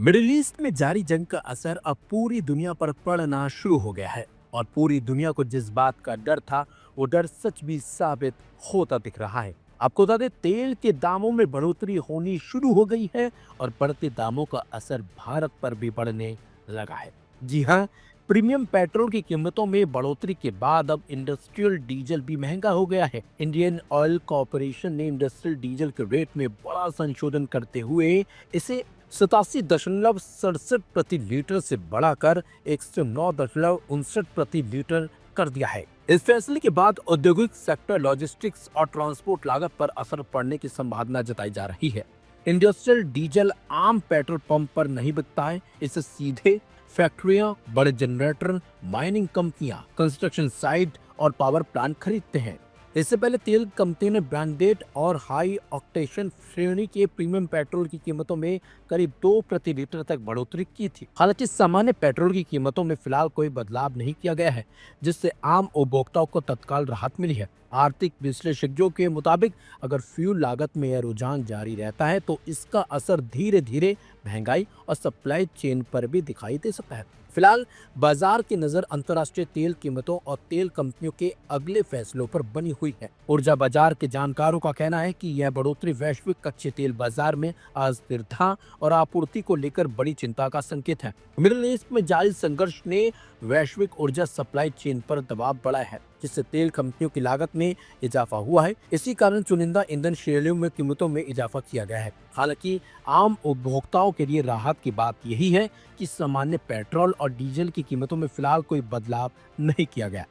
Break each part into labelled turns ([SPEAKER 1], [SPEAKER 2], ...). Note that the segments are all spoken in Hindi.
[SPEAKER 1] मिडिल ईस्ट में जारी जंग का असर अब पूरी दुनिया पर पड़ना शुरू हो गया है और पूरी दुनिया को जिस बात का डर था वो डर सच भी साबित होता दिख रहा है। आपको बता दें, तेल के दामों में बढ़ोतरी होनी शुरू हो गई है और बढ़ते दामों का असर भारत पर भी पड़ने लगा है। जी हाँ, प्रीमियम पेट्रोल की कीमतों में बढ़ोतरी के बाद अब इंडस्ट्रियल डीजल भी महंगा हो गया है। इंडियन ऑयल कॉरपोरेशन ने इंडस्ट्रियल डीजल के रेट में बड़ा संशोधन करते हुए इसे 87.67 प्रति लीटर से बढ़ाकर 109.59 प्रति लीटर कर दिया है। इस फैसले के बाद औद्योगिक सेक्टर, लॉजिस्टिक्स और ट्रांसपोर्ट लागत पर असर पड़ने की संभावना जताई जा रही है। इंडस्ट्रियल डीजल आम पेट्रोल पंप पर नहीं बिकता है, इसे सीधे फैक्ट्रियां, बड़े जनरेटर, माइनिंग कंपनियां, कंस्ट्रक्शन साइट और पावर प्लांट खरीदते हैं। इससे पहले तेल कंपनी ने ब्रांडेड और हाई ऑक्टेशन श्रेणी के प्रीमियम पेट्रोल की कीमतों में करीब 2 प्रति लीटर तक बढ़ोतरी की थी। हालांकि सामान्य पेट्रोल की कीमतों में फिलहाल कोई बदलाव नहीं किया गया है, जिससे आम उपभोक्ताओं को तत्काल राहत मिली है। आर्थिक विश्लेषकों के मुताबिक अगर फ्यूल लागत में यह रुझान जारी रहता है तो इसका असर धीरे धीरे महंगाई और सप्लाई चेन पर भी दिखाई दे सकता है। फिलहाल बाजार की नजर अंतर्राष्ट्रीय तेल कीमतों और तेल कंपनियों के अगले फैसलों पर बनी हुई है। ऊर्जा बाजार के जानकारों का कहना है कि यह बढ़ोतरी वैश्विक कच्चे तेल बाजार में अस्थिरता और आपूर्ति को लेकर बड़ी चिंता का संकेत है। मिडिल ईस्ट में जारी संघर्ष ने वैश्विक ऊर्जा सप्लाई चेन पर दबाव बढ़ाया है, जिससे तेल कंपनियों की लागत में इजाफा हुआ है। इसी कारण चुनिंदा ईंधन श्रेणियों में कीमतों में इजाफा किया गया है। हालांकि आम उपभोक्ताओं के लिए राहत की बात यही है कि सामान्य पेट्रोल और डीजल की कीमतों में फिलहाल कोई बदलाव नहीं किया गया।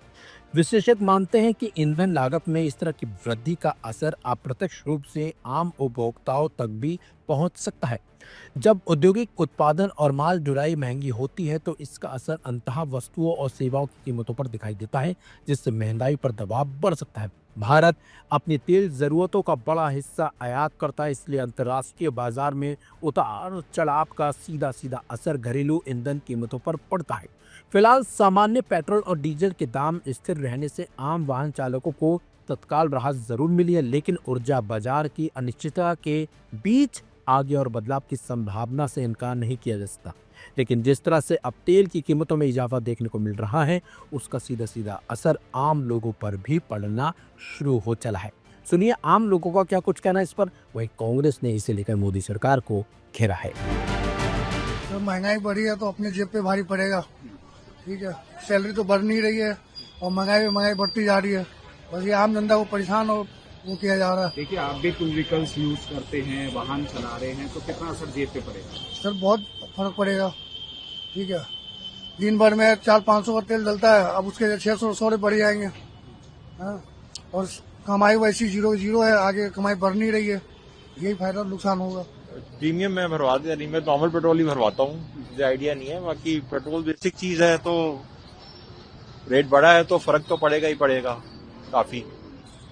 [SPEAKER 1] विशेषज्ञ मानते हैं कि ईंधन लागत में इस तरह की वृद्धि का असर अप्रत्यक्ष रूप से आम उपभोक्ताओं तक भी पहुंच सकता है। जब औद्योगिक उत्पादन और माल ढुलाई महंगी होती है तो इसका असर अंततः वस्तुओं और सेवाओं की कीमतों पर दिखाई देता है, जिससे महंगाई पर दबाव बढ़ सकता है। भारत अपनी तेल जरूरतों का बड़ा हिस्सा आयात करता है, इसलिए अंतर्राष्ट्रीय बाजार में उतार चढ़ाव का सीधा सीधा असर घरेलू ईंधन कीमतों पर पड़ता है। फिलहाल सामान्य पेट्रोल और डीजल के दाम स्थिर रहने से आम वाहन चालकों को तत्काल राहत जरूर मिली है, लेकिन ऊर्जा बाजार की अनिश्चितता के बीच आगे और बदलाव की संभावना से इनकार नहीं किया जा सकता। लेकिन जिस तरह से अब तेल की कीमतों में इजाफा देखने को मिल रहा है, उसका सीधा सीधा असर आम लोगों पर भी पड़ना शुरू हो चला है। सुनिए आम लोगों का क्या कुछ कहना है इस पर। वही कांग्रेस ने इसे लेकर मोदी सरकार को घेरा है।
[SPEAKER 2] तो महंगाई बढ़ी है तो अपने जेब पे भारी पड़ेगा। ठीक है, सैलरी तो बढ़ नहीं रही है और महंगाई बढ़ती जा रही है। बस ये आम जनता को परेशान और वो किया जा रहा है।
[SPEAKER 3] देखिए, आप भी टू व्हीकल्स यूज करते हैं, वाहन चला रहे हैं, तो कितना असर जेब पे पड़ेगा?
[SPEAKER 2] सर बहुत फर्क पड़ेगा। ठीक है, दिन भर में 400-500 का तेल डलता है, अब उसके 600 बढ़ जाएंगे। हाँ? और कमाई वैसी जीरो जीरो है, आगे कमाई बढ़ नहीं रही है, यही फायदा नुकसान होगा।
[SPEAKER 4] प्रीमियम मैं भरवा दिया नहीं, मैं नॉर्मल पेट्रोल ही भरवाता हूँ, मुझे आइडिया नहीं है। बाकी पेट्रोल बेसिक चीज है, तो रेट बढ़ा है तो फर्क तो पड़ेगा ही पड़ेगा काफी,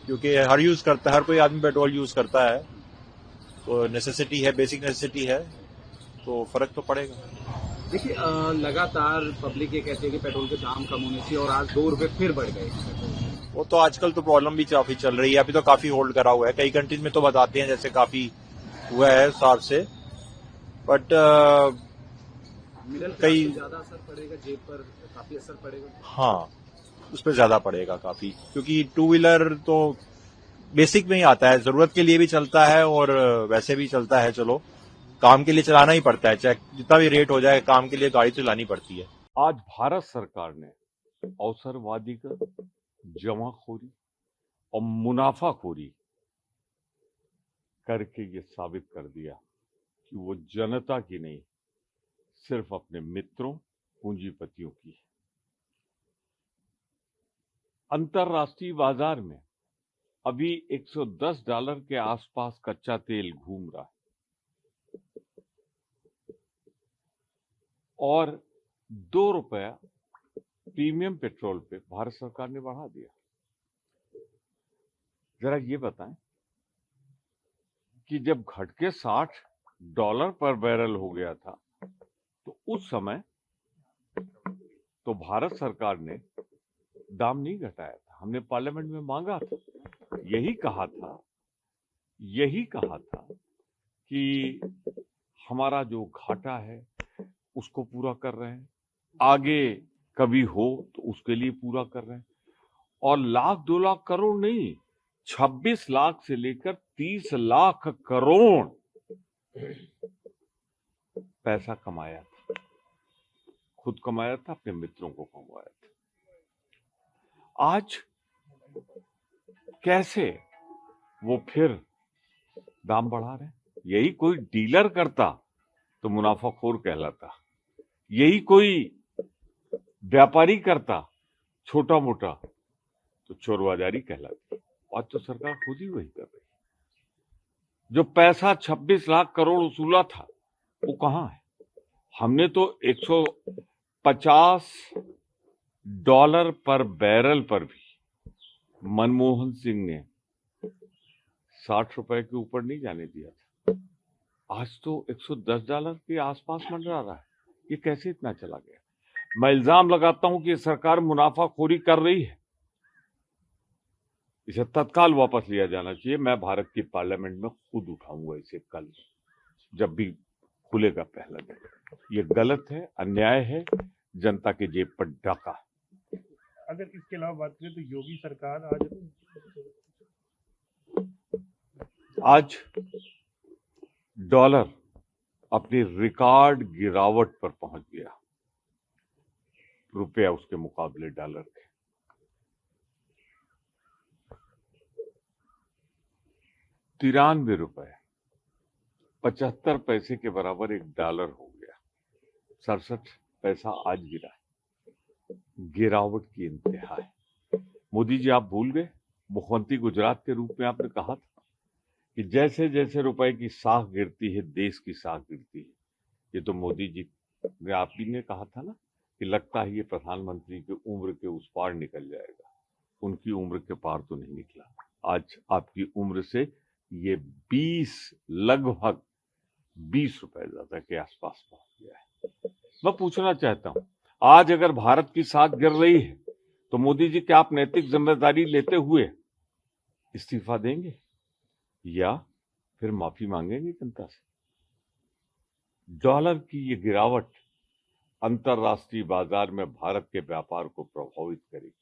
[SPEAKER 4] क्योंकि हर कोई आदमी पेट्रोल यूज करता है, तो नेसेसिटी है, बेसिक नेसेसिटी है, तो फर्क तो पड़ेगा।
[SPEAKER 3] देखिए, लगातार पब्लिक ये कहती है कि पेट्रोल के दाम कम होने चाहिए और आज 2 रुपए फिर बढ़ गए।
[SPEAKER 4] वो तो आजकल तो प्रॉब्लम भी काफी चल रही है, अभी तो काफी होल्ड करा हुआ है। कई कंट्रीज में तो बताते हैं जैसे काफी हुआ है सार्स से, बट कई
[SPEAKER 3] ज्यादा असर पड़ेगा जेब पर, काफी असर पड़ेगा।
[SPEAKER 4] हाँ, उस पर ज्यादा पड़ेगा काफी, क्योंकि टू व्हीलर तो बेसिक में ही आता है, जरूरत के लिए भी चलता है और वैसे भी चलता है। चलो, काम के लिए चलाना ही पड़ता है, चाहे जितना भी रेट हो जाए, काम के लिए गाड़ी चलानी पड़ती है।
[SPEAKER 5] आज भारत सरकार ने अवसरवादी का जमाखोरी और मुनाफाखोरी करके ये साबित कर दिया कि वो जनता की नहीं, सिर्फ अपने मित्रों, पूंजीपतियों की है। अंतर्राष्ट्रीय बाजार में अभी $110 के आसपास कच्चा तेल घूम रहा है और ₹2 प्रीमियम पेट्रोल पे भारत सरकार ने बढ़ा दिया। जरा ये बताएं कि जब घट के $60 पर बैरल हो गया था तो उस समय तो भारत सरकार ने दाम नहीं घटाया था। हमने पार्लियामेंट में मांगा था, यही कहा था कि हमारा जो घाटा है उसको पूरा कर रहे हैं, आगे कभी हो तो उसके लिए पूरा कर रहे हैं। और लाख 2 लाख करोड़ नहीं, 26 लाख से लेकर 30 लाख करोड़ पैसा कमाया था, खुद कमाया था, अपने मित्रों को कमाया था। आज कैसे वो फिर दाम बढ़ा रहे हैं? यही कोई डीलर करता तो मुनाफाखोर कहलाता, यही कोई व्यापारी करता छोटा मोटा तो चोरबाजारी कहलाती। आज तो सरकार खुद ही वही कर रही है। जो पैसा 26 लाख करोड़ वसूला था वो कहां है? हमने तो $150 पर बैरल पर भी मनमोहन सिंह ने $60 के ऊपर नहीं जाने दिया था। आज तो $110 के आसपास मंडरा रहा है। ये कैसे इतना चला गया? मैं इल्जाम लगाता हूं कि सरकार मुनाफाखोरी कर रही है, इसे तत्काल वापस लिया जाना चाहिए। मैं भारत की पार्लियामेंट में खुद उठाऊंगा इसे कल, जब भी खुलेगा पहला दिन। ये गलत है, अन्याय है, जनता की जेब पर डाका है।
[SPEAKER 6] अगर इसके अलावा बात करें तो योगी सरकार
[SPEAKER 5] आज डॉलर अपनी रिकॉर्ड गिरावट पर पहुंच गया, रुपया उसके मुकाबले डॉलर के। 93 रुपए 75 पैसे के बराबर एक डॉलर हो गया। 67 पैसा आज गिरा है। गिरावट की इंतहा है। मोदी जी, आप भूल गए? मुख्यमंत्री गुजरात के रूप में आपने कहा था कि जैसे जैसे रुपए की साख गिरती है, देश की साख गिरती है। ये तो मोदी जी ने, आप ही ने कहा था ना कि लगता है ये प्रधानमंत्री की उम्र के उस पार निकल जाएगा। उनकी उम्र के पार तो नहीं निकला। आज आपकी उम्र से ये लगभग 20 रुपए ज्यादा के आसपास पहुंच गया है। मैं पूछना चाहता हूं, आज अगर भारत की साख गिर रही है तो मोदी जी, क्या आप नैतिक जिम्मेदारी लेते हुए इस्तीफा देंगे या फिर माफी मांगेंगे जनता से? डॉलर की ये गिरावट अंतर्राष्ट्रीय बाजार में भारत के व्यापार को प्रभावित करेगी।